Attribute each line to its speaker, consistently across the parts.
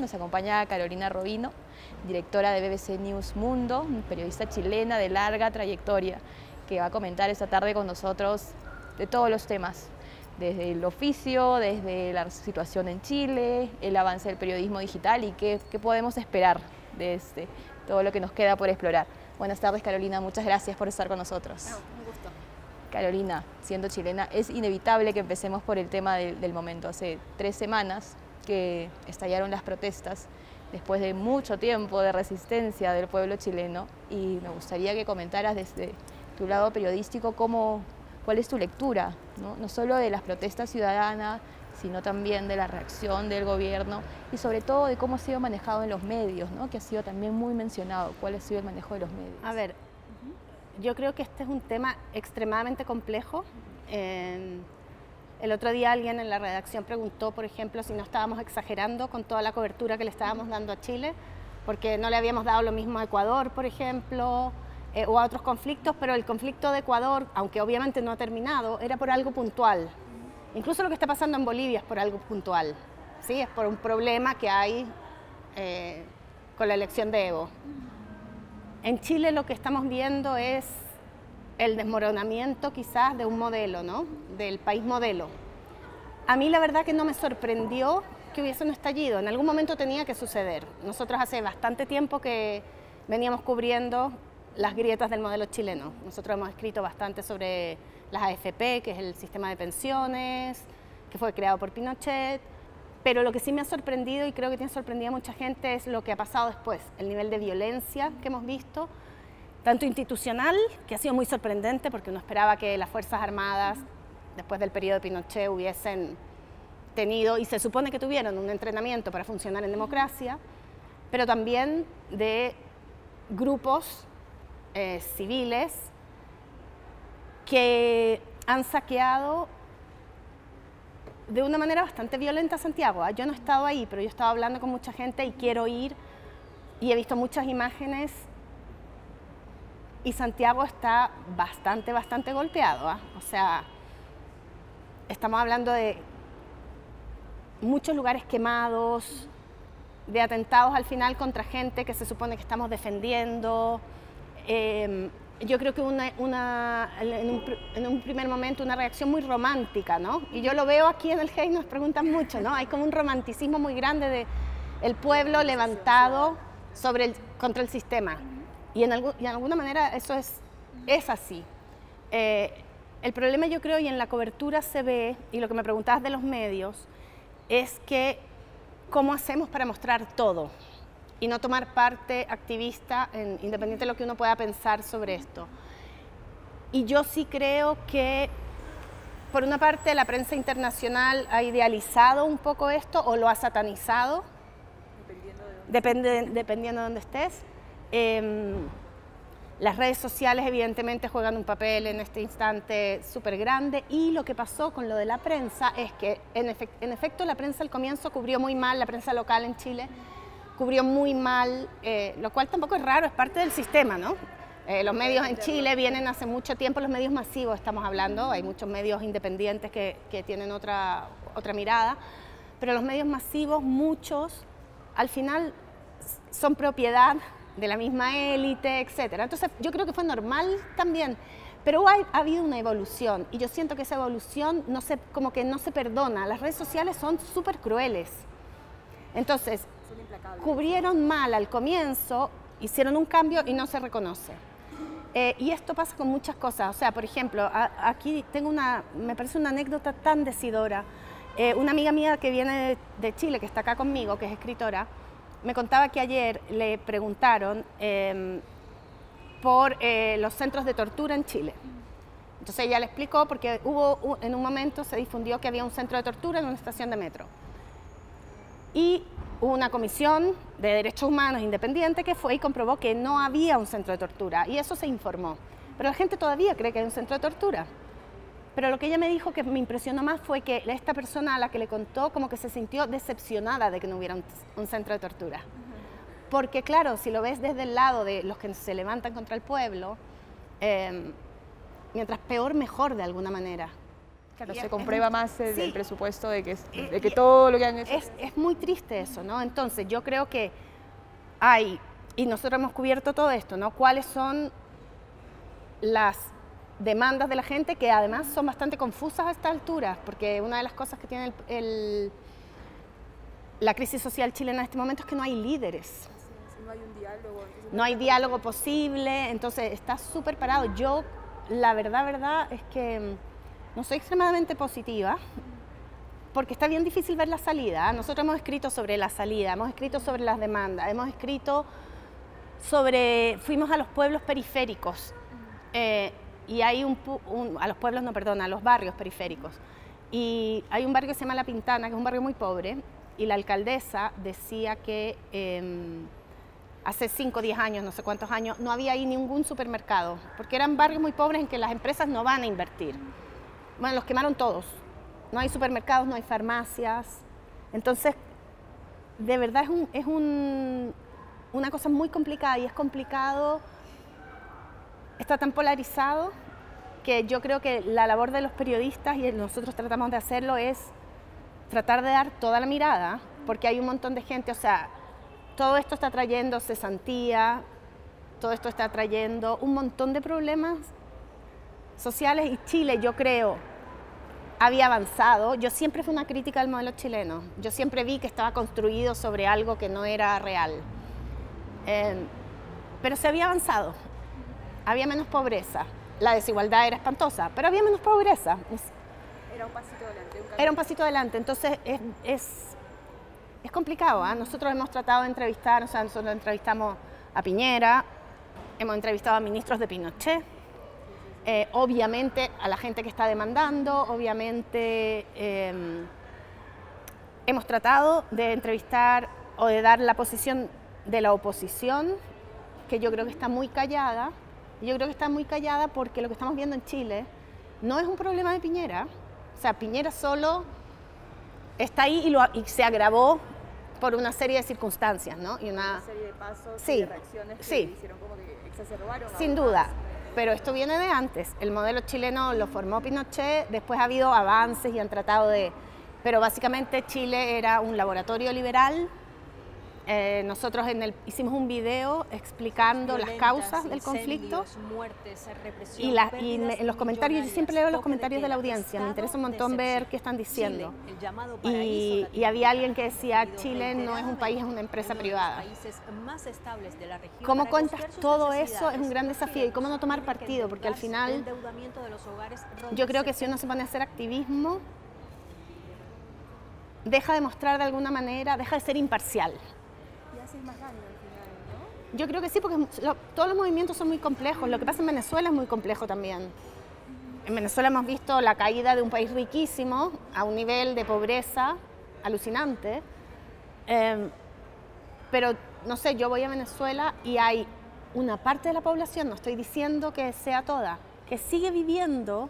Speaker 1: Nos acompaña Carolina Robino, directora de BBC News Mundo, periodista chilena de larga trayectoria, que va a comentar esta tarde con nosotros de todos los temas, desde el oficio, desde la situación en Chile, el avance del periodismo digital y qué podemos esperar de todo lo que nos queda por explorar. Buenas tardes, Carolina, muchas gracias por estar con nosotros.
Speaker 2: Un gusto.
Speaker 1: Carolina, siendo chilena, es inevitable que empecemos por el tema del momento. Hace 3 semanas que estallaron las protestas, después de mucho tiempo de resistencia del pueblo chileno, y me gustaría que comentaras desde tu lado periodístico cuál es tu lectura, no solo de las protestas ciudadanas, sino también de la reacción del gobierno y sobre todo de cómo ha sido manejado en los medios, ¿no? Que ha sido también muy mencionado. ¿Cuál ha sido el manejo de los medios?
Speaker 2: A ver, yo creo que este es un tema extremadamente complejo. El otro día alguien en la redacción preguntó, por ejemplo, si no estábamos exagerando con toda la cobertura que le estábamos dando a Chile, porque no le habíamos dado lo mismo a Ecuador, por ejemplo, o a otros conflictos, pero el conflicto de Ecuador, aunque obviamente no ha terminado, era por algo puntual. Incluso lo que está pasando en Bolivia es por algo puntual, ¿sí? Es por un problema que hay con la elección de Evo. En Chile lo que estamos viendo es el desmoronamiento quizás de un modelo, ¿no? Del país modelo. A mí la verdad que no me sorprendió que hubiese un estallido, en algún momento tenía que suceder. Nosotros hace bastante tiempo que veníamos cubriendo las grietas del modelo chileno. Nosotros hemos escrito bastante sobre las AFP, que es el sistema de pensiones, que fue creado por Pinochet, pero lo que sí me ha sorprendido y creo que tiene sorprendido a mucha gente es lo que ha pasado después, el nivel de violencia que hemos visto, tanto institucional, que ha sido muy sorprendente porque uno esperaba que las Fuerzas Armadas, después del periodo de Pinochet, hubiesen tenido, y se supone que tuvieron, un entrenamiento para funcionar en democracia, pero también de grupos civiles que han saqueado de una manera bastante violenta Santiago. Yo no he estado ahí, pero yo he estado hablando con mucha gente y quiero ir y he visto muchas imágenes y Santiago está bastante golpeado, ¿eh? O sea, estamos hablando de muchos lugares quemados, de atentados al final contra gente que se supone que estamos defendiendo. Yo creo que en un primer momento una reacción muy romántica, ¿no? Y yo lo veo aquí en el GEI, nos preguntan mucho, ¿no? Hay como un romanticismo muy grande del pueblo levantado contra el sistema. Y en alguna manera eso es así. El problema yo creo, y en la cobertura se ve, y lo que me preguntabas de los medios, es que ¿cómo hacemos para mostrar todo? Y no tomar parte activista, independiente de lo que uno pueda pensar sobre esto. Y yo sí creo que, por una parte, la prensa internacional ha idealizado un poco esto o lo ha satanizado, dependiendo de dónde estés. Las redes sociales evidentemente juegan un papel en este instante súper grande y lo que pasó con lo de la prensa es que en efecto la prensa al comienzo cubrió muy mal, la prensa local en Chile, cubrió muy mal, lo cual tampoco es raro, es parte del sistema, ¿no? Los medios en Chile vienen hace mucho tiempo, los medios masivos estamos hablando, hay muchos medios independientes que tienen otra mirada, pero los medios masivos, muchos, al final son propiedad de la misma élite, etc. Entonces yo creo que fue normal también, pero ha habido una evolución y yo siento que esa evolución como que no se perdona, las redes sociales son súper crueles. Entonces, cubrieron mal al comienzo, hicieron un cambio y no se reconoce. Y esto pasa con muchas cosas. O sea, por ejemplo, aquí tengo me parece una anécdota tan decidora. Una amiga mía que viene de Chile, que está acá conmigo, que es escritora, me contaba que ayer le preguntaron por los centros de tortura en Chile. Entonces ella le explicó, porque en un momento se difundió que había un centro de tortura en una estación de metro. Y hubo una comisión de derechos humanos independiente que fue y comprobó que no había un centro de tortura, y eso se informó. Pero la gente todavía cree que hay un centro de tortura. Pero lo que ella me dijo que me impresionó más fue que esta persona a la que le contó como que se sintió decepcionada de que no hubiera un centro de tortura. Porque claro, si lo ves desde el lado de los que se levantan contra el pueblo, mientras peor, mejor de alguna manera.
Speaker 1: Claro, se comprueba más el
Speaker 2: sí,
Speaker 1: presupuesto de que todo lo que han hecho.
Speaker 2: Es muy triste eso, ¿no? Entonces yo creo que hay, y nosotros hemos cubierto todo esto, ¿no? ¿Cuáles son las demandas de la gente, que además son bastante confusas a esta altura? Porque una de las cosas que tiene la crisis social chilena en este momento es que no hay líderes.
Speaker 1: No hay un diálogo.
Speaker 2: No hay diálogo posible, entonces está súper parado. Yo, la verdad es que no soy extremadamente positiva, porque está bien difícil ver la salida. Nosotros hemos escrito sobre la salida, hemos escrito sobre las demandas, hemos escrito sobre... Fuimos a los pueblos periféricos, y hay a los pueblos, no, perdón, a los barrios periféricos. Y hay un barrio que se llama La Pintana, que es un barrio muy pobre, y la alcaldesa decía que hace 5 o 10 años, no sé cuántos años, no había ahí ningún supermercado, porque eran barrios muy pobres en que las empresas no van a invertir. Bueno, los quemaron todos. No hay supermercados, no hay farmacias. Entonces, de verdad es una cosa muy complicada, y es complicado, está tan polarizado, que yo creo que la labor de los periodistas, y nosotros tratamos de hacerlo, es tratar de dar toda la mirada, porque hay un montón de gente, o sea, todo esto está trayendo cesantía, todo esto está trayendo un montón de problemas sociales, y Chile, yo creo, había avanzado. Yo siempre fui una crítica del modelo chileno, yo siempre vi que estaba construido sobre algo que no era real, pero se había avanzado, había menos pobreza, la desigualdad era espantosa, pero había menos pobreza.
Speaker 1: Era un pasito adelante.
Speaker 2: Era un pasito adelante, entonces es complicado, ¿eh? Nosotros hemos tratado de entrevistar, o sea, nosotros entrevistamos a Piñera, hemos entrevistado a ministros de Pinochet, obviamente a la gente que está demandando, obviamente hemos tratado de entrevistar o de dar la posición de la oposición, que yo creo que está muy callada. Yo creo que está muy callada porque lo que estamos viendo en Chile no es un problema de Piñera. O sea, Piñera solo está ahí y se agravó por una serie de circunstancias, ¿no? Y una
Speaker 1: serie de pasos,
Speaker 2: sí,
Speaker 1: y de reacciones que hicieron como que exacerbaron.
Speaker 2: Sin duda, pero esto viene de antes. El modelo chileno lo formó Pinochet, después ha habido avances y han tratado de... Pero básicamente Chile era un laboratorio liberal. Nosotros hicimos un video explicando las causas del conflicto,
Speaker 3: muertes,
Speaker 2: y en los comentarios, yo siempre leo los comentarios de la audiencia, me interesa un montón ver qué están diciendo, y había alguien que decía: Chile no es un país, es una empresa privada. ¿Cómo cuentas todo eso? Es un gran desafío, y cómo no tomar partido, porque al final yo creo que si uno se pone a hacer activismo, deja de mostrar de alguna manera, deja de ser imparcial.
Speaker 1: Más daño al final, ¿no?
Speaker 2: Yo creo que sí, porque todos los movimientos son muy complejos. Lo que pasa en Venezuela es muy complejo también. En Venezuela hemos visto la caída de un país riquísimo a un nivel de pobreza alucinante. Pero, no sé, yo voy a Venezuela y hay una parte de la población, no estoy diciendo que sea toda, que sigue viviendo,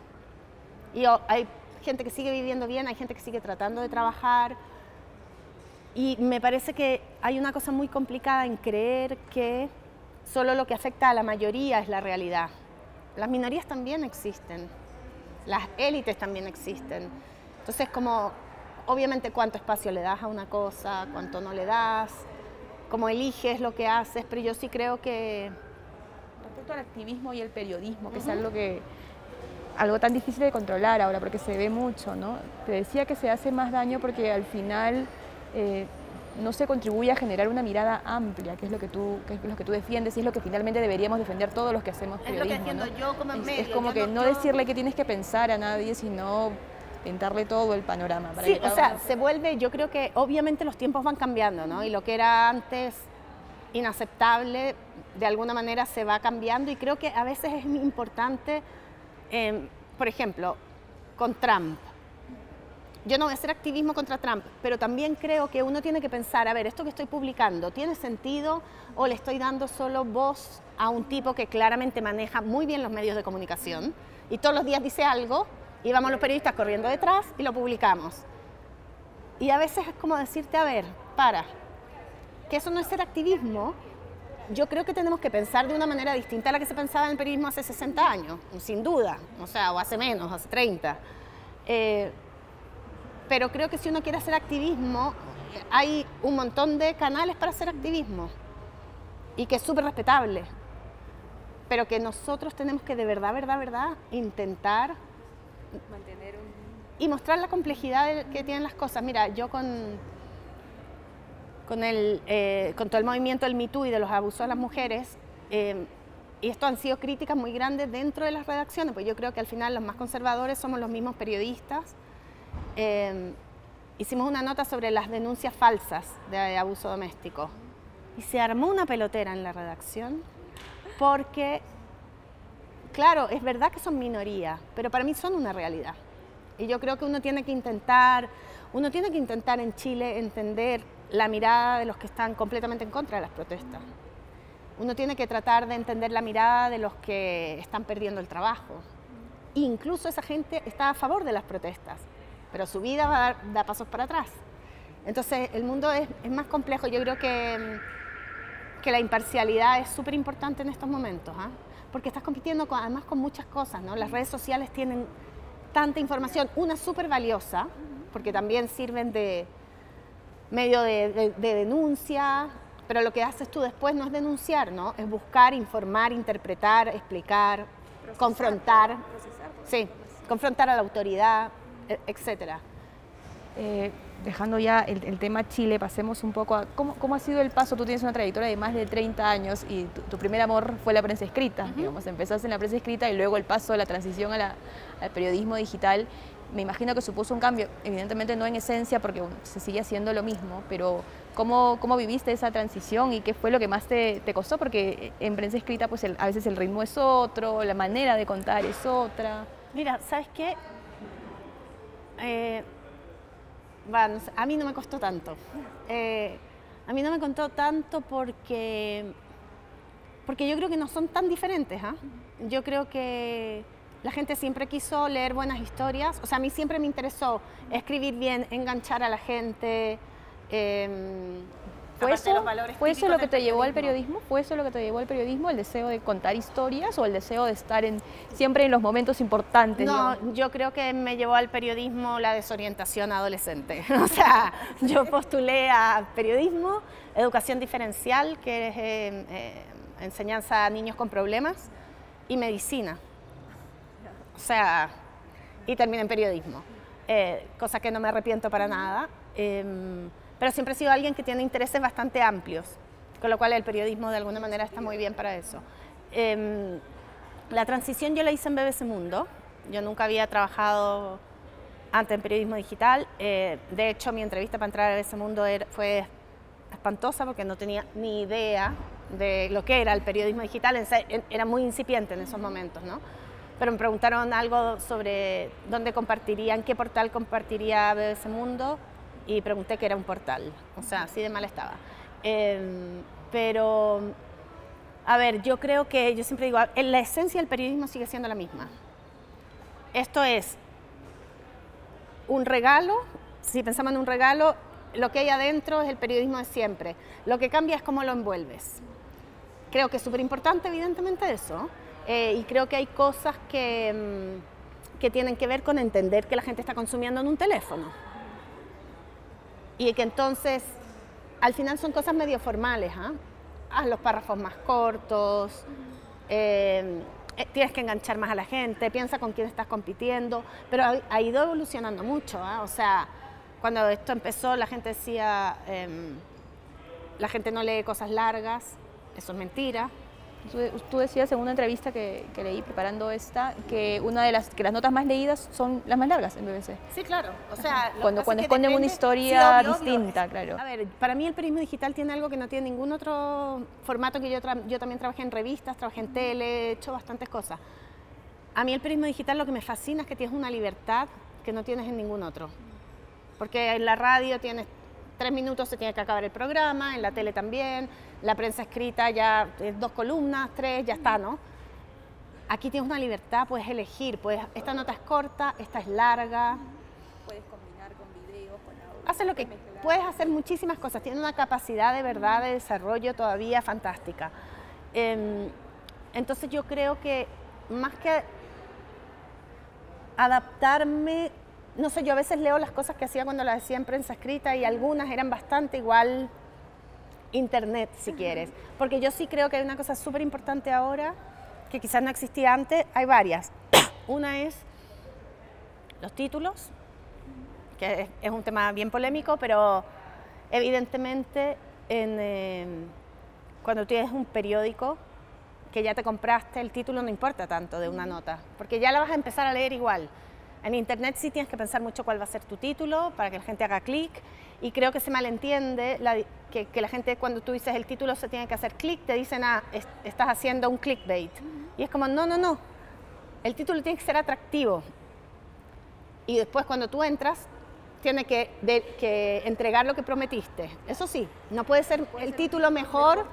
Speaker 2: y hay gente que sigue viviendo bien, hay gente que sigue tratando de trabajar. Y me parece que hay una cosa muy complicada en creer que solo lo que afecta a la mayoría es la realidad. Las minorías también existen, las élites también existen. Entonces, como, obviamente, cuánto espacio le das a una cosa, cuánto no le das, cómo eliges lo que haces, pero yo sí creo que...
Speaker 1: Respecto al activismo y el periodismo, que es algo tan difícil de controlar ahora, porque se ve mucho, ¿no? Te decía que se hace más daño porque al final... no se contribuye a generar una mirada amplia, que es lo que tú defiendes, y es lo que finalmente deberíamos defender todos los que hacemos periodismo.
Speaker 2: Es lo que defiendo, ¿no? Yo como medio.
Speaker 1: Es como que no decirle qué tienes que pensar a nadie, sino pintarle todo el panorama. Para
Speaker 2: sí,
Speaker 1: que
Speaker 2: o sea, se vuelve, yo creo que obviamente los tiempos van cambiando, ¿no? Y lo que era antes inaceptable, de alguna manera se va cambiando, y creo que a veces es importante, por ejemplo, con Trump. Yo no voy a hacer activismo contra Trump, pero también creo que uno tiene que pensar, a ver, ¿esto que estoy publicando tiene sentido o le estoy dando solo voz a un tipo que claramente maneja muy bien los medios de comunicación y todos los días dice algo y vamos los periodistas corriendo detrás y lo publicamos? Y a veces es como decirte, a ver, que eso no es ser activismo. Yo creo que tenemos que pensar de una manera distinta a la que se pensaba en el periodismo hace 60 años, sin duda, o sea, o hace menos, hace 30. Pero creo que si uno quiere hacer activismo, hay un montón de canales para hacer activismo y que es súper respetable, pero que nosotros tenemos que de verdad, intentar
Speaker 1: Mantener
Speaker 2: y mostrar la complejidad que tienen las cosas. Mira, yo con todo el movimiento del Me Too y de los abusos a las mujeres, y esto han sido críticas muy grandes dentro de las redacciones, pues yo creo que al final los más conservadores somos los mismos periodistas. Hicimos una nota sobre las denuncias falsas de abuso doméstico y se armó una pelotera en la redacción porque, claro, es verdad que son minoría, pero para mí son una realidad. Y yo creo que uno tiene que intentar en Chile entender la mirada de los que están completamente en contra de las protestas. Uno tiene que tratar de entender la mirada de los que están perdiendo el trabajo. Incluso esa gente está a favor de las protestas, pero su vida da pasos para atrás. Entonces el mundo es más complejo. Yo creo que la imparcialidad es súper importante en estos momentos, ¿eh? Porque estás compitiendo además con muchas cosas, ¿no? Las redes sociales tienen tanta información, una súper valiosa, porque también sirven de medio de denuncia, pero lo que haces tú después no es denunciar, ¿no? Es buscar, informar, interpretar, explicar, confrontar, sí, confrontar a la autoridad, etcétera.
Speaker 1: Dejando ya el tema Chile, pasemos un poco a cómo ha sido el paso. Tú tienes una trayectoria de más de 30 años y tu primer amor fue la prensa escrita, digamos, empezaste en la prensa escrita y luego el paso, la transición al periodismo digital. Me imagino que supuso un cambio, evidentemente no en esencia porque se sigue haciendo lo mismo, pero ¿cómo viviste esa transición y qué fue lo que más te costó? Porque en prensa escrita pues a veces el ritmo es otro, la manera de contar es otra.
Speaker 2: Mira, ¿sabes qué? Bueno, a mí no me costó tanto. A mí no me costó tanto porque yo creo que no son tan diferentes, ¿eh? Yo creo que la gente siempre quiso leer buenas historias. O sea, a mí siempre me interesó escribir bien, enganchar a la gente.
Speaker 1: ¿Fue eso lo que te llevó al periodismo? ¿Fue eso lo que te llevó al periodismo? ¿El deseo de contar historias o el deseo de estar siempre en los momentos importantes?
Speaker 2: No, digamos? Yo creo que me llevó al periodismo la desorientación adolescente. O sea, yo postulé a periodismo, educación diferencial, que es enseñanza a niños con problemas, y medicina. O sea, y terminé en periodismo, cosa que no me arrepiento para nada. Pero siempre he sido alguien que tiene intereses bastante amplios, con lo cual el periodismo de alguna manera está muy bien para eso. La transición yo la hice en BBC Mundo. Yo nunca había trabajado antes en periodismo digital. De hecho, mi entrevista para entrar a BBC Mundo fue espantosa porque no tenía ni idea de lo que era el periodismo digital. Era muy incipiente en esos momentos, ¿no? Pero me preguntaron algo sobre dónde compartirían, qué portal compartiría BBC Mundo, y pregunté qué era un portal. O sea, así de mal estaba. Pero, a ver, yo creo que, yo siempre digo, la esencia del periodismo sigue siendo la misma. Esto es un regalo. Si pensamos en un regalo, lo que hay adentro es el periodismo de siempre. Lo que cambia es cómo lo envuelves. Creo que es súper importante, evidentemente, eso. Y creo que hay cosas que tienen que ver con entender que la gente está consumiendo en un teléfono. Y que entonces, al final son cosas medio formales, ¿eh? Haz los párrafos más cortos, tienes que enganchar más a la gente, piensa con quién estás compitiendo, pero ha ido evolucionando mucho, ¿eh? O sea, cuando esto empezó la gente decía, la gente no lee cosas largas, eso es mentira.
Speaker 1: Tú decías en una entrevista que leí preparando esta que una de las notas más leídas son las más largas en BBC.
Speaker 2: Sí, claro. O sea,
Speaker 1: cuando esconden una historia
Speaker 2: sí, obvio,
Speaker 1: distinta,
Speaker 2: obvio.
Speaker 1: Claro.
Speaker 2: A ver, para mí el periodismo digital tiene algo que no tiene ningún otro formato. Que yo también trabajé en revistas, trabajé en tele, he hecho bastantes cosas. A mí el periodismo digital lo que me fascina es que tienes una libertad que no tienes en ningún otro. Porque en la radio tienes 3 minutos, se tiene que acabar el programa, en la tele también, la prensa escrita ya 2 columnas, 3, ya está, ¿no? Aquí tienes una libertad, puedes elegir, esta nota es corta, esta es larga.
Speaker 1: Puedes combinar con videos, con audio.
Speaker 2: Haces lo que puedes hacer muchísimas cosas, tiene una capacidad de verdad de desarrollo todavía fantástica. Entonces yo creo que más que adaptarme no sé, yo a veces leo las cosas que hacía cuando las hacía en prensa escrita y algunas eran bastante igual internet, si quieres. Porque yo sí creo que hay una cosa súper importante ahora, que quizás no existía antes, hay varias. Una es los títulos, que es un tema bien polémico, pero evidentemente cuando tienes un periódico que ya te compraste, el título no importa tanto de una nota, porque ya la vas a empezar a leer igual. En internet sí tienes que pensar mucho cuál va a ser tu título para que la gente haga clic, y creo que se malentiende que la gente, cuando tú dices el título se tiene que hacer clic, te dicen, estás haciendo un clickbait. Y es como, no, el título tiene que ser atractivo. Y después cuando tú entras, tiene que entregar lo que prometiste. Eso sí, no puede ser el título mejor.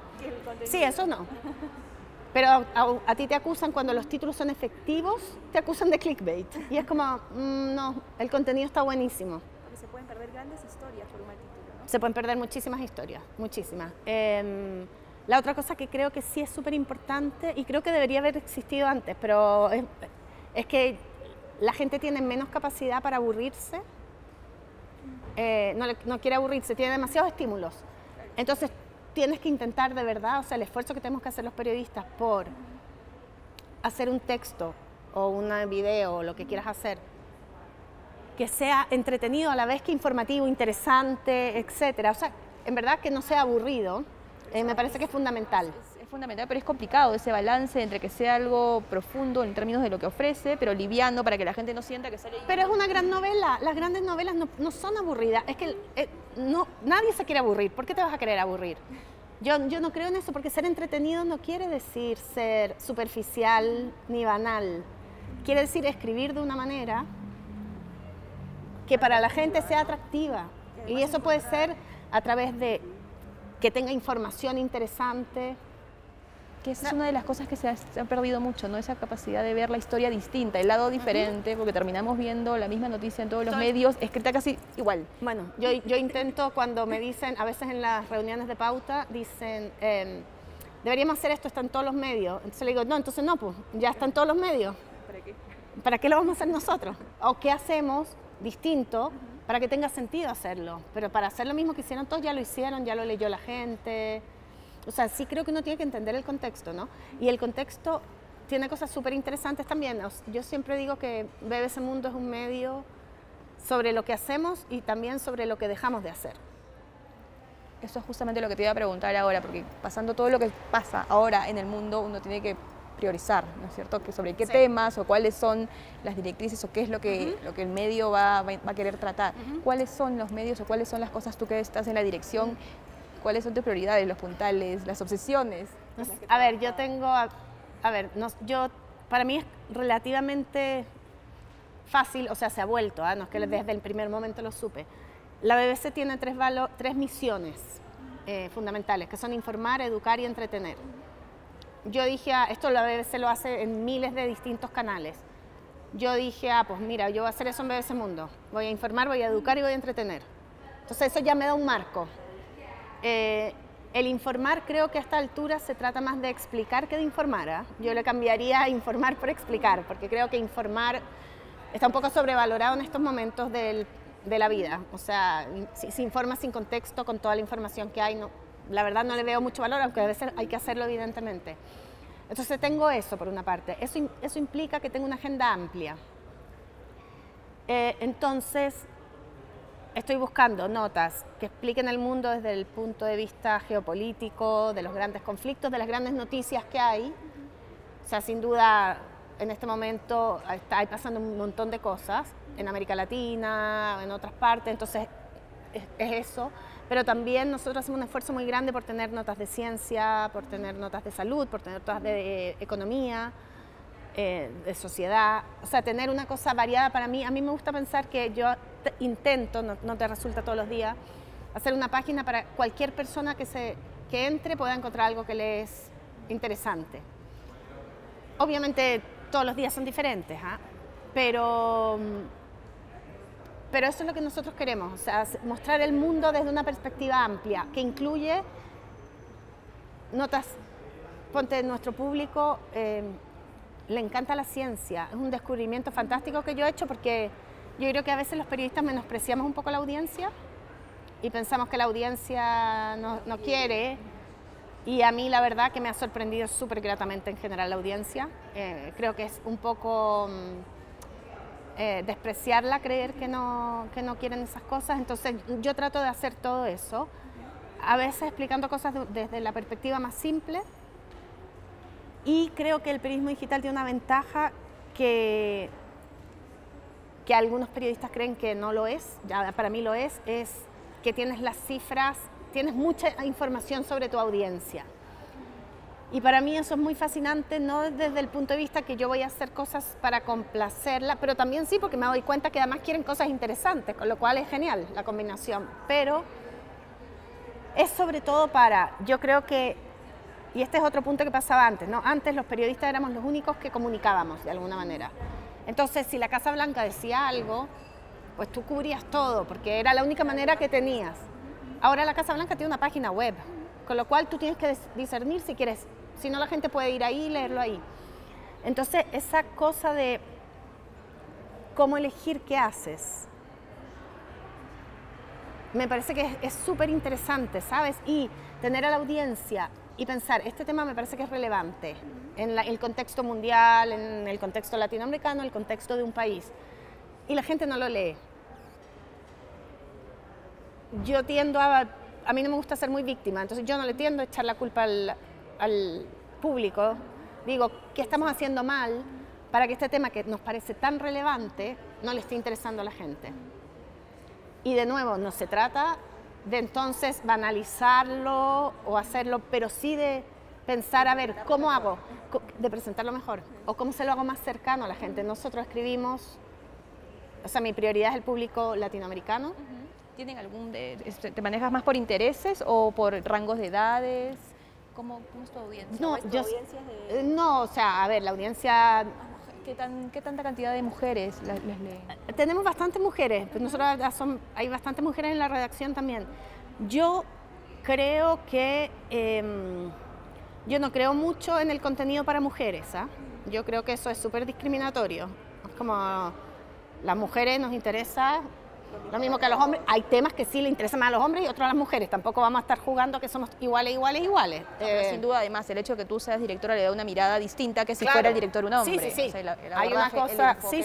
Speaker 2: Sí, eso no. Pero a ti te acusan, cuando los títulos son efectivos, te acusan de clickbait. Y es como, no, el contenido está buenísimo.
Speaker 1: Porque se pueden perder grandes historias por un mal título, ¿no?
Speaker 2: Se pueden perder muchísimas historias, muchísimas. La otra cosa que creo que sí es súper importante, y creo que debería haber existido antes, pero es que la gente tiene menos capacidad para aburrirse. No quiere aburrirse, tiene demasiados estímulos. Entonces, tienes que intentar de verdad, o sea, el esfuerzo que tenemos que hacer los periodistas por hacer un texto o un video o lo que quieras hacer, que sea entretenido a la vez que informativo, interesante, etcétera. O sea, en verdad que no sea aburrido, me parece que es fundamental.
Speaker 1: Es fundamental, pero es complicado ese balance entre que sea algo profundo en términos de lo que ofrece, pero liviano para que la gente no sienta que sale...
Speaker 2: Pero es una gran novela, las grandes novelas no son aburridas, es que nadie se quiere aburrir. ¿Por qué te vas a querer aburrir? Yo no creo en eso, porque ser entretenido no quiere decir ser superficial ni banal. Quiere decir escribir de una manera que para la gente sea atractiva. Y eso puede ser a través de que tenga información interesante.
Speaker 1: Que esa es una de las cosas que se han perdido mucho, ¿no? Esa capacidad de ver la historia distinta, el lado diferente, porque terminamos viendo la misma noticia en todos los medios, escrita casi igual.
Speaker 2: Bueno, yo intento, cuando me dicen, a veces en las reuniones de pauta, dicen, deberíamos hacer esto, está en todos los medios. Entonces le digo, no, entonces no, pues ya está en todos los medios.
Speaker 1: ¿Para qué?
Speaker 2: ¿Para qué lo vamos a hacer nosotros? ¿O qué hacemos distinto para que tenga sentido hacerlo? Pero para hacer lo mismo que hicieron todos, ya lo hicieron, ya lo leyó la gente. O sea, sí creo que uno tiene que entender el contexto, ¿no? Y el contexto tiene cosas súper interesantes también. Yo siempre digo que BBC Mundo es un medio sobre lo que hacemos y también sobre lo que dejamos de hacer.
Speaker 1: Eso es justamente lo que te iba a preguntar ahora, porque pasando todo lo que pasa ahora en el mundo, uno tiene que priorizar, ¿no es cierto? Que sobre qué temas o cuáles son las directrices o qué es lo que el medio va a querer tratar. ¿Cuáles son los medios o cuáles son las cosas, tú que estás en la dirección? ¿Cuáles son tus prioridades, los puntales, las obsesiones?
Speaker 2: A ver, yo tengo, para mí es relativamente fácil, o sea, se ha vuelto, no es que desde el primer momento lo supe. La BBC tiene tres misiones fundamentales, que son informar, educar y entretener. Yo dije, esto la BBC lo hace en miles de distintos canales. Yo dije, pues mira, yo voy a hacer eso en BBC Mundo. Voy a informar, voy a educar y voy a entretener. Entonces eso ya me da un marco. El informar, creo que a esta altura se trata más de explicar que de informar. Yo le cambiaría a informar por explicar, porque creo que informar está un poco sobrevalorado en estos momentos de la vida. O sea, si informa sin contexto, con toda la información que hay, la verdad no le veo mucho valor, aunque a veces hay que hacerlo evidentemente. Entonces tengo eso por una parte. Eso implica que tengo una agenda amplia. Entonces, estoy buscando notas que expliquen el mundo desde el punto de vista geopolítico, de los grandes conflictos, de las grandes noticias que hay. O sea, sin duda, en este momento está pasando un montón de cosas en América Latina, en otras partes, entonces es eso. Pero también nosotros hacemos un esfuerzo muy grande por tener notas de ciencia, por tener notas de salud, por tener notas de economía, de sociedad. O sea, tener una cosa variada para mí. A mí me gusta pensar que yo intento, no te resulta todos los días, hacer una página para cualquier persona que entre pueda encontrar algo que le es interesante. Obviamente todos los días son diferentes, pero eso es lo que nosotros queremos, o sea, mostrar el mundo desde una perspectiva amplia, que incluye notas. Ponte, nuestro público le encanta la ciencia, es un descubrimiento fantástico que yo he hecho, porque Yo creo que a veces los periodistas menospreciamos un poco la audiencia y pensamos que la audiencia no quiere. Y a mí la verdad que me ha sorprendido súper gratamente en general la audiencia. Creo que es un poco despreciarla, creer que no quieren esas cosas. Entonces yo trato de hacer todo eso, a veces explicando cosas desde la perspectiva más simple. Y creo que el periodismo digital tiene una ventaja que algunos periodistas creen que no lo es, ya para mí lo es que tienes las cifras, tienes mucha información sobre tu audiencia. Y para mí eso es muy fascinante, no desde el punto de vista que yo voy a hacer cosas para complacerla, pero también sí, porque me doy cuenta que además quieren cosas interesantes, con lo cual es genial la combinación. Pero es sobre todo yo creo que, y este es otro punto que pasaba antes, ¿no? Antes los periodistas éramos los únicos que comunicábamos de alguna manera. Entonces, si la Casa Blanca decía algo, pues tú cubrías todo, porque era la única manera que tenías. Ahora la Casa Blanca tiene una página web, con lo cual tú tienes que discernir si quieres, si no la gente puede ir ahí y leerlo ahí. Entonces, esa cosa de cómo elegir qué haces, me parece que es súper interesante, ¿sabes? Y tener a la audiencia y pensar, este tema me parece que es relevante en el contexto mundial, en el contexto latinoamericano, en el contexto de un país. Y la gente no lo lee. Yo tiendo a mí no me gusta ser muy víctima, entonces yo no le tiendo a echar la culpa al público. Digo, ¿qué estamos haciendo mal para que este tema que nos parece tan relevante no le esté interesando a la gente? Y de nuevo, no se trata de entonces banalizarlo o hacerlo, pero sí de pensar, a ver, ¿cómo hago? De presentarlo mejor, o cómo se lo hago más cercano a la gente. Nosotros escribimos, o sea, mi prioridad es el público latinoamericano.
Speaker 1: ¿Tienen te manejas más por intereses o por rangos de edades? ¿Cómo es tu audiencia?
Speaker 2: No, o sea, a ver, la audiencia...
Speaker 1: ¿Qué tanta cantidad de mujeres les leen?
Speaker 2: Tenemos bastantes mujeres, pues nosotros hay bastantes mujeres en la redacción también. Yo creo que... yo no creo mucho en el contenido para mujeres, ¿eh? Yo creo que eso es súper discriminatorio. Es como las mujeres nos interesa lo mismo que a los hombres. Hay temas que sí le interesan más a los hombres y otros a las mujeres. Tampoco vamos a estar jugando que somos iguales.
Speaker 1: Pero sin duda, además, el hecho de que tú seas directora le da una mirada distinta que si fuera el director un hombre.
Speaker 2: Sí.
Speaker 1: O sea,
Speaker 2: hay una cosa, sí.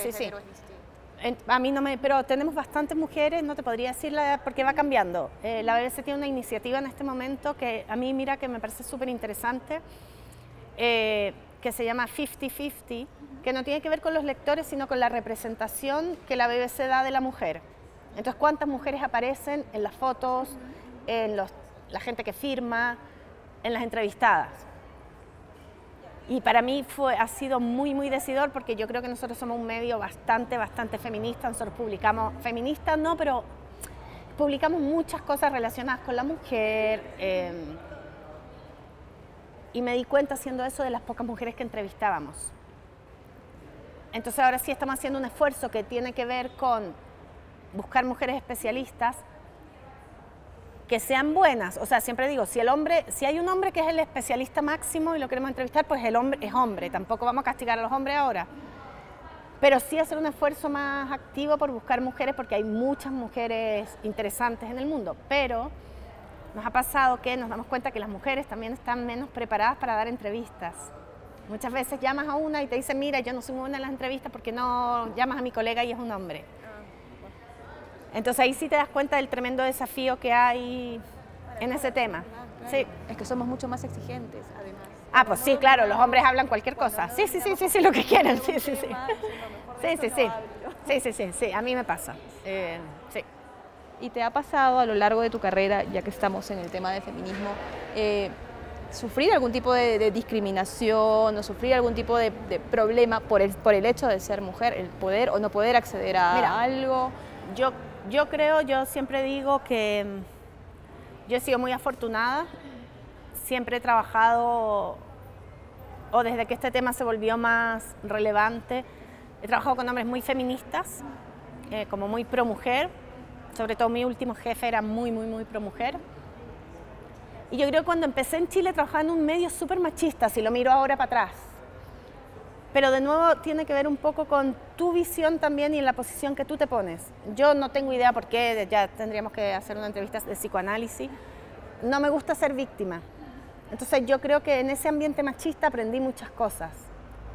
Speaker 2: A mí no me, pero tenemos bastantes mujeres, no te podría decir porque va cambiando. La BBC tiene una iniciativa en este momento que a mí, mira, que me parece súper interesante, que se llama 50-50, que no tiene que ver con los lectores, sino con la representación que la BBC da de la mujer. Entonces, ¿cuántas mujeres aparecen en las fotos, en la gente que firma, en las entrevistadas? Y para mí ha sido muy, muy decidor, porque yo creo que nosotros somos un medio bastante feminista. Nosotros publicamos, feministas no, pero publicamos muchas cosas relacionadas con la mujer. Y me di cuenta haciendo eso de las pocas mujeres que entrevistábamos. Entonces ahora sí estamos haciendo un esfuerzo que tiene que ver con buscar mujeres especialistas que sean buenas. O sea, siempre digo, si hay un hombre que es el especialista máximo y lo queremos entrevistar, pues el hombre es hombre. Tampoco vamos a castigar a los hombres ahora. Pero sí hacer un esfuerzo más activo por buscar mujeres, porque hay muchas mujeres interesantes en el mundo. Pero nos ha pasado que nos damos cuenta que las mujeres también están menos preparadas para dar entrevistas. Muchas veces llamas a una y te dicen, mira, yo no soy muy buena en las entrevistas porque no llamas a mi colega y es un hombre. Entonces ahí sí te das cuenta del tremendo desafío que hay en ese tema.
Speaker 1: Claro.
Speaker 2: Sí.
Speaker 1: Es que somos mucho más exigentes, además.
Speaker 2: Ah, pues sí, claro, los hombres hablan cualquier cosa. Sí, lo que quieran, sí. Sí, a mí me pasa. Sí.
Speaker 1: ¿Y te ha pasado a lo largo de tu carrera, ya que estamos en el tema de feminismo, sufrir algún tipo de discriminación o sufrir algún tipo de problema por el hecho de ser mujer, el poder o no poder acceder a algo?
Speaker 2: Yo siempre digo que yo he sido muy afortunada, siempre he trabajado, o desde que este tema se volvió más relevante, he trabajado con hombres muy feministas, como muy pro mujer, sobre todo mi último jefe era muy pro mujer. Y yo creo que cuando empecé en Chile trabajaba en un medio súper machista, si lo miro ahora para atrás. pero de nuevo tiene que ver un poco con tu visión también y en la posición que tú te pones. Yo no tengo idea por qué, ya tendríamos que hacer una entrevista de psicoanálisis. No me gusta ser víctima. Entonces yo creo que en ese ambiente machista aprendí muchas cosas.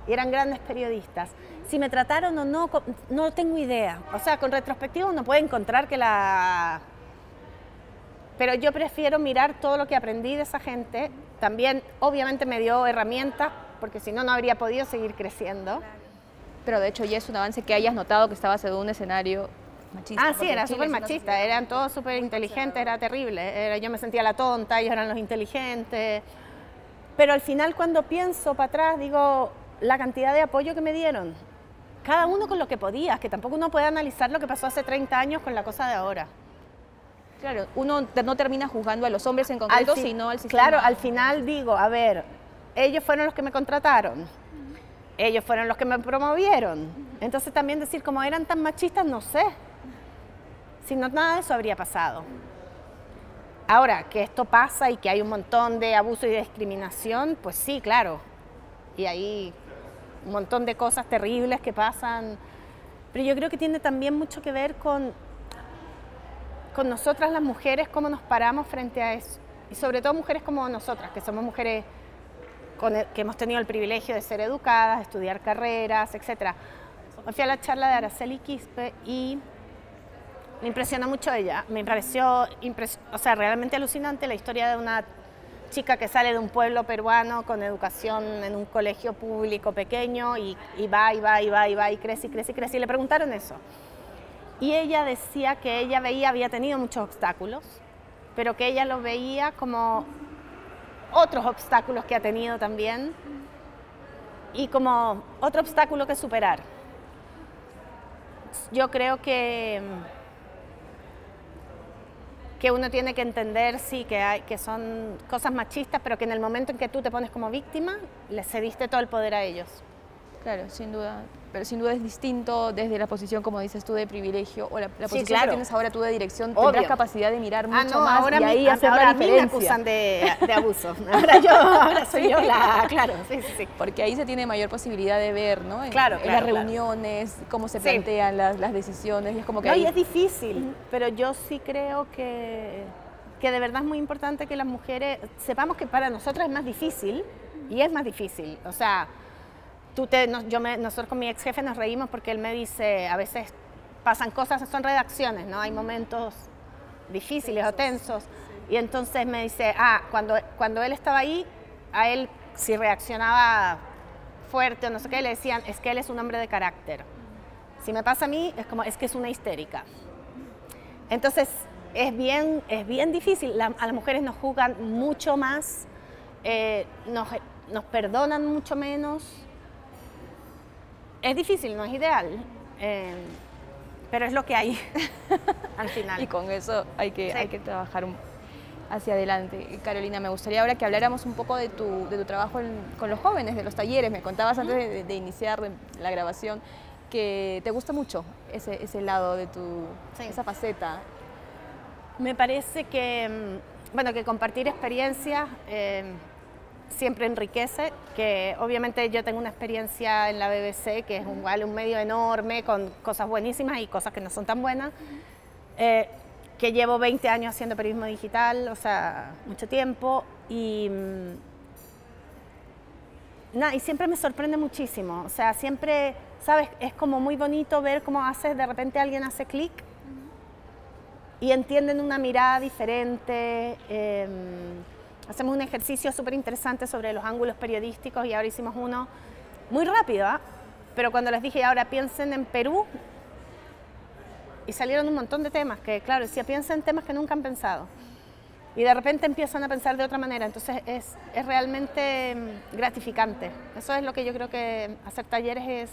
Speaker 2: Y eran grandes periodistas. Si me trataron o no, no tengo idea. O sea, con retrospectiva uno puede encontrar que la... Pero yo prefiero mirar todo lo que aprendí de esa gente. También, obviamente, me dio herramientas, porque si no, no habría podido seguir creciendo.
Speaker 1: Pero de hecho ya es un avance que hayas notado que estabas en un escenario machista.
Speaker 2: Ah, sí, era súper machista, eran todos súper inteligentes, era terrible. Yo me sentía la tonta, ellos eran los inteligentes. Pero al final, cuando pienso para atrás, digo, la cantidad de apoyo que me dieron. Cada uno con lo que podía, que tampoco uno puede analizar lo que pasó hace 30 años con la cosa de ahora.
Speaker 1: Claro, uno no termina juzgando a los hombres en concreto, sino al sistema.
Speaker 2: Claro, al final digo, a ver, ellos fueron los que me contrataron, ellos fueron los que me promovieron. Entonces también decir, como eran tan machistas, no sé. Si no, nada de eso habría pasado. Ahora, que esto pasa y que hay un montón de abuso y discriminación, pues sí, claro. Y hay un montón de cosas terribles que pasan. Pero yo creo que tiene también mucho que ver con nosotras las mujeres, cómo nos paramos frente a eso. Y sobre todo mujeres como nosotras, que somos mujeres que hemos tenido el privilegio de ser educadas, estudiar carreras, etc. Hoy fui a la charla de Araceli Quispe y me impresionó mucho ella. Me pareció realmente alucinante la historia de una chica que sale de un pueblo peruano con educación en un colegio público pequeño y va y crece y crece y crece. Y le preguntaron eso. Y ella decía que ella había tenido muchos obstáculos, pero que ella los veía como otros obstáculos que ha tenido también y como otro obstáculo que superar. Yo creo que uno tiene que entender, sí, que son cosas machistas, pero que en el momento en que tú te pones como víctima, les cediste todo el poder a ellos.
Speaker 1: Claro, sin duda. Pero sin duda es distinto desde la posición, como dices tú, de privilegio o la posición
Speaker 2: claro.
Speaker 1: que tienes ahora tú de dirección.
Speaker 2: Obvio.
Speaker 1: Tendrás capacidad de mirar mucho más
Speaker 2: ahora
Speaker 1: y ahí hacer la diferencia.
Speaker 2: Ahora a mí me acusan de abuso. Ahora soy yo la... Claro, sí.
Speaker 1: Porque ahí se tiene mayor posibilidad de ver, ¿no? En
Speaker 2: Claro,
Speaker 1: las reuniones, cómo se plantean las decisiones. Y es como que
Speaker 2: y es difícil, pero yo sí creo que de verdad es muy importante que las mujeres sepamos que para nosotras es más difícil y es más difícil. O sea, nosotros con mi ex jefe nos reímos porque él me dice, a veces pasan cosas, son redacciones, ¿no? Hay momentos difíciles o tensos. Y entonces me dice, cuando él estaba ahí, a él si reaccionaba fuerte o no sé qué, le decían, es que él es un hombre de carácter. Si me pasa a mí, es que es una histérica. Entonces, es bien difícil. A las mujeres nos juzgan mucho más, nos perdonan mucho menos. Es difícil, no es ideal, pero es lo que hay al final.
Speaker 1: Y con eso hay que trabajar hacia adelante. Carolina, me gustaría ahora que habláramos un poco de tu trabajo con los jóvenes, de los talleres. Me contabas antes de iniciar la grabación que te gusta mucho ese lado de esa faceta.
Speaker 2: Me parece que compartir experiencias siempre enriquece, que obviamente yo tengo una experiencia en la BBC, que es un medio enorme, con cosas buenísimas y cosas que no son tan buenas, que llevo 20 años haciendo periodismo digital, o sea, mucho tiempo, y siempre me sorprende muchísimo, o sea, siempre, ¿sabes? Es como muy bonito ver cómo de repente alguien hace clic y entienden una mirada diferente. Hacemos un ejercicio súper interesante sobre los ángulos periodísticos y ahora hicimos uno muy rápido, pero cuando les dije, ahora piensen en Perú, y salieron un montón de temas que, claro, decía, piensen en temas que nunca han pensado. Y de repente empiezan a pensar de otra manera, entonces es realmente gratificante. Eso es lo que yo creo que hacer talleres es...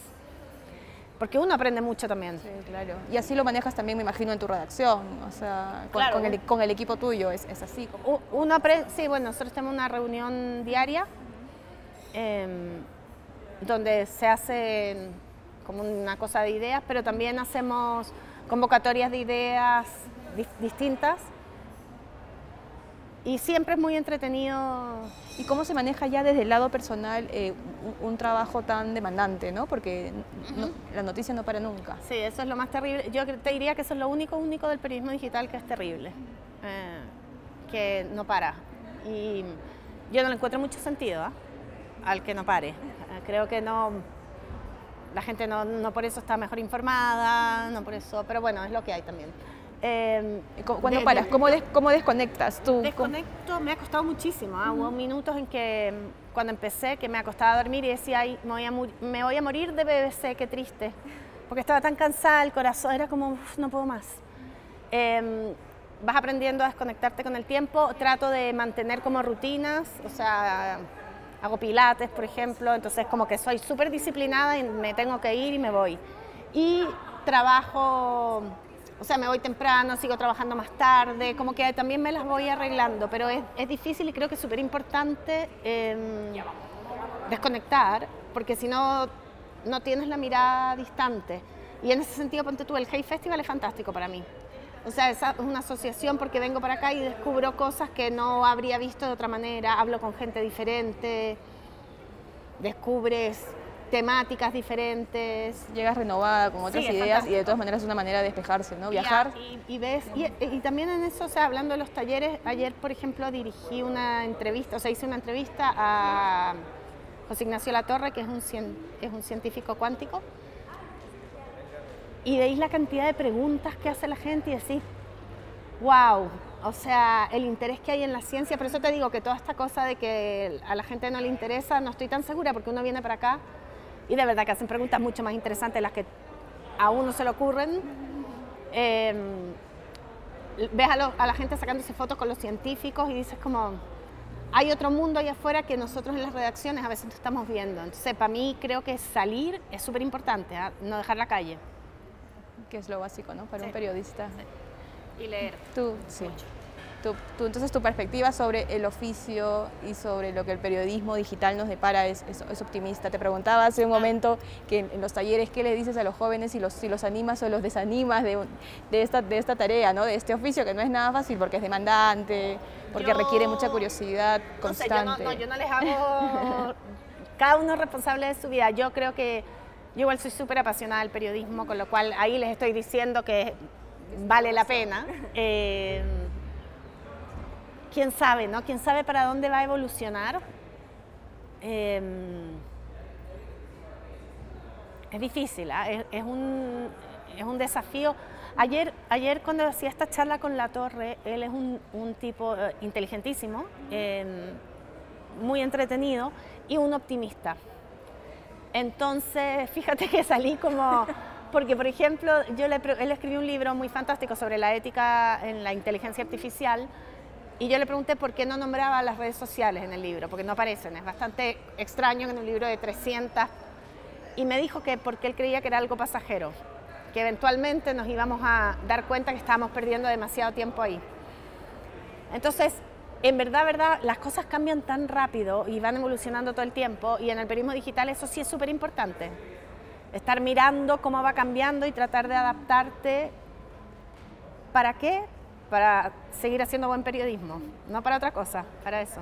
Speaker 2: Porque uno aprende mucho también.
Speaker 1: Sí, claro. Y así lo manejas también, me imagino, en tu redacción, o sea, con el equipo tuyo, es así.
Speaker 2: Uno aprende, sí, bueno, nosotros tenemos una reunión diaria donde se hace como una cosa de ideas, pero también hacemos convocatorias de ideas distintas Y siempre es muy entretenido.
Speaker 1: ¿Y cómo se maneja ya desde el lado personal un trabajo tan demandante, ¿no? Porque la noticia no para nunca.
Speaker 2: Sí, eso es lo más terrible. Yo te diría que eso es lo único del periodismo digital que es terrible, que no para. Y yo no le encuentro mucho sentido al que no pare. Creo que no, la gente no por eso está mejor informada, no por eso, pero bueno, es lo que hay también.
Speaker 1: ¿Cuándo paras? ¿Cómo desconectas tú?
Speaker 2: Desconecto, me ha costado muchísimo. Hubo minutos en que cuando empecé que me acostaba a dormir y decía, ay, me voy a morir de BBC, qué triste, porque estaba tan cansada, el corazón era como, uf, no puedo más. Vas aprendiendo a desconectarte con el tiempo, trato de mantener como rutinas, o sea, hago pilates, por ejemplo, entonces como que soy súper disciplinada y me tengo que ir y me voy. Y trabajo, o sea, me voy temprano, sigo trabajando más tarde, como que también me las voy arreglando, pero es difícil y creo que es súper importante desconectar, porque si no, no tienes la mirada distante. Y en ese sentido, ponte tú, el Hey Festival es fantástico para mí. O sea, es una asociación porque vengo para acá y descubro cosas que no habría visto de otra manera, hablo con gente diferente, descubres temáticas diferentes.
Speaker 1: Llegas renovada con otras ideas y de todas maneras es una manera de despejarse, ¿no? Viajar.
Speaker 2: Y ves, y también en eso, o sea, hablando de los talleres, ayer, por ejemplo, dirigí una entrevista, o sea, hice una entrevista a José Ignacio Latorre, que es un científico cuántico, y veis la cantidad de preguntas que hace la gente y decís, wow, o sea, el interés que hay en la ciencia. Por eso te digo que toda esta cosa de que a la gente no le interesa, no estoy tan segura, porque uno viene para acá y de verdad que hacen preguntas mucho más interesantes de las que a uno se le ocurren. Ves a la gente sacándose fotos con los científicos y dices como, hay otro mundo allá afuera que nosotros en las redacciones a veces no estamos viendo. Entonces, para mí creo que salir es súper importante, no dejar la calle.
Speaker 1: Que es lo básico, ¿no? Para un periodista.
Speaker 2: Sí. Y leer.
Speaker 1: Entonces tu perspectiva sobre el oficio y sobre lo que el periodismo digital nos depara es optimista. Te preguntaba hace un momento que en los talleres, ¿qué le dices a los jóvenes si los animas o los desanimas de esta tarea, ¿no? De este oficio que no es nada fácil porque es demandante, porque requiere mucha curiosidad constante?
Speaker 2: Yo no les hago... Cada uno es responsable de su vida. Yo creo que yo igual soy súper apasionada del periodismo, con lo cual ahí les estoy diciendo que vale la pena. ¿Quién sabe, no? ¿Quién sabe para dónde va a evolucionar? Es difícil, es un desafío. Ayer cuando hacía esta charla con Latorre, él es un tipo inteligentísimo, muy entretenido y un optimista. Entonces, fíjate que salí como... Porque, por ejemplo, él escribió un libro muy fantástico sobre la ética en la inteligencia artificial y yo le pregunté por qué no nombraba las redes sociales en el libro, porque no aparecen. Es bastante extraño en un libro de 300. Y me dijo que porque él creía que era algo pasajero, que eventualmente nos íbamos a dar cuenta que estábamos perdiendo demasiado tiempo ahí. Entonces, en verdad, las cosas cambian tan rápido y van evolucionando todo el tiempo y en el periodismo digital eso sí es súper importante. Estar mirando cómo va cambiando y tratar de adaptarte. ¿Para qué? Para seguir haciendo buen periodismo, no para otra cosa, para eso.